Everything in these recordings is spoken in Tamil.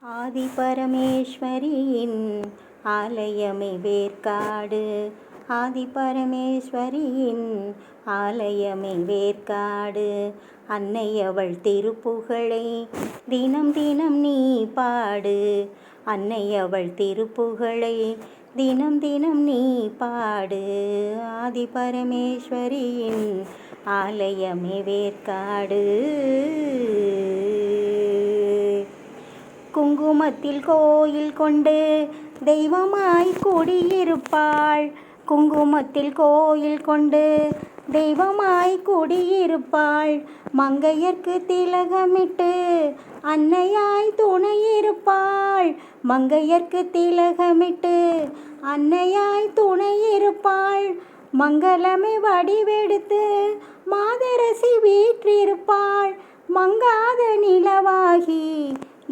ஆதிபரமேஸ்வரியின் ஆலயமே வேர்க்காடு. ஆதிபரமேஸ்வரியின் ஆலயமே வேர்க்காடு. அன்னை அவள் திருப்புகழை தினம் தினம் நீ பாடு. அன்னை அவள் திருப்புகழை தினம் தினம் நீ பாடு. ஆதிபரமேஸ்வரியின் ஆலயமே வேர்க்காடு. குங்குமத்தில் கோயில் கொண்டு தெய்வமாய் குடியிருப்பாள். குங்குமத்தில் கோயில் கொண்டு தெய்வமாய் குடியிருப்பாள். மங்கையர்க்கு திலகமிட்டு அன்னையாய் துணையிருப்பாள். மங்கையர்க்கு திலகமிட்டு அன்னையாய் துணையிருப்பாள். மங்களமே வடிவெடுத்து மாதரசி வீற்றிருப்பாள். மங்காத நிலவாகி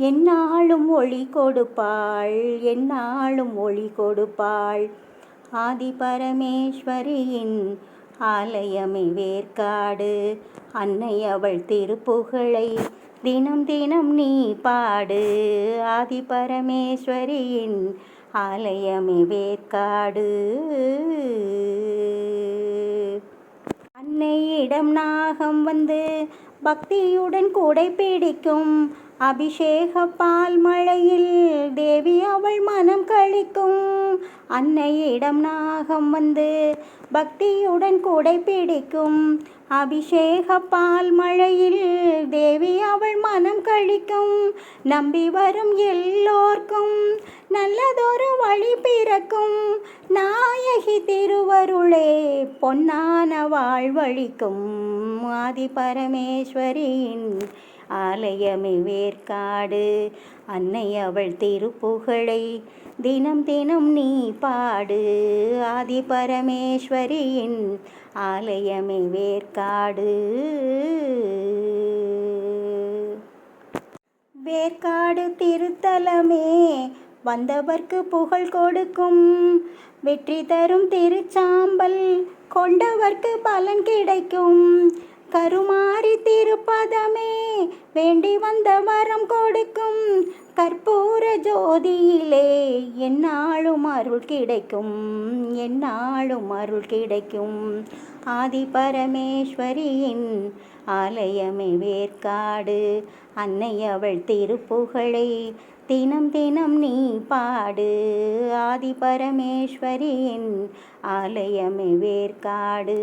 எந்நாளும் ஒளி கொடுப்பாள். எந்நாளும் ஒளி கொடுப்பாள். ஆதிபரமேஸ்வரியின் ஆலயமே வேர்க்காடு. அன்னை அவள் திருப்புகழை தினம் தினம் நீ பாடு. ஆதிபரமேஸ்வரியின் ஆலயமே வேர்க்காடு. அன்னையிடம் நாகம் வந்து பக்தியுடன் கூடை பிடிக்கும். அபிஷேக பால் மழையில் தேவி அவள் மனம் கழிக்கும். அன்னையிடம் நாகம் வந்து பக்தியுடன் கூடை பிடிக்கும். அபிஷேக பால் மழையில் தேவி அவள் மனம் கழிக்கும். நம்பி வரும் எல்லோர்க்கும் நல்லதொரு வழி பிறக்கும். நாயகி திருவருளே பொன்னான வாழ்வழிக்கும். ஆதிபரமேஸ்வரியின் ஆலயமே வேர்க்காடு. அன்னை அவள் திருப்புகழை தினம் தினம் நீ பாடு. ஆதிபரமேஸ்வரியின் ஆலயமே வேர்க்காடு. வேர்க்காடு திருத்தலமே வந்தவர்க்கு புகழ் கொடுக்கும். வெற்றி தரும் திருச்சாம்பல் கொண்டவர்க்கு பலன் கிடைக்கும். கருமாரி திருப்பதமே வேண்டி வந்த வரம் கொடுக்கும். கற்பூர ஜோதியிலே எந்நாளும் அருள் கிடைக்கும். எந்நாளும் அருள் கிடைக்கும். ஆதிபரமேஸ்வரியின் ஆலயமே வேர்க்காடு. அன்னை அவள் திருப்புகழை தினம் தினம் நீ பாடு. ஆதிபரமேஸ்வரியின் ஆலயமே வேர்க்காடு.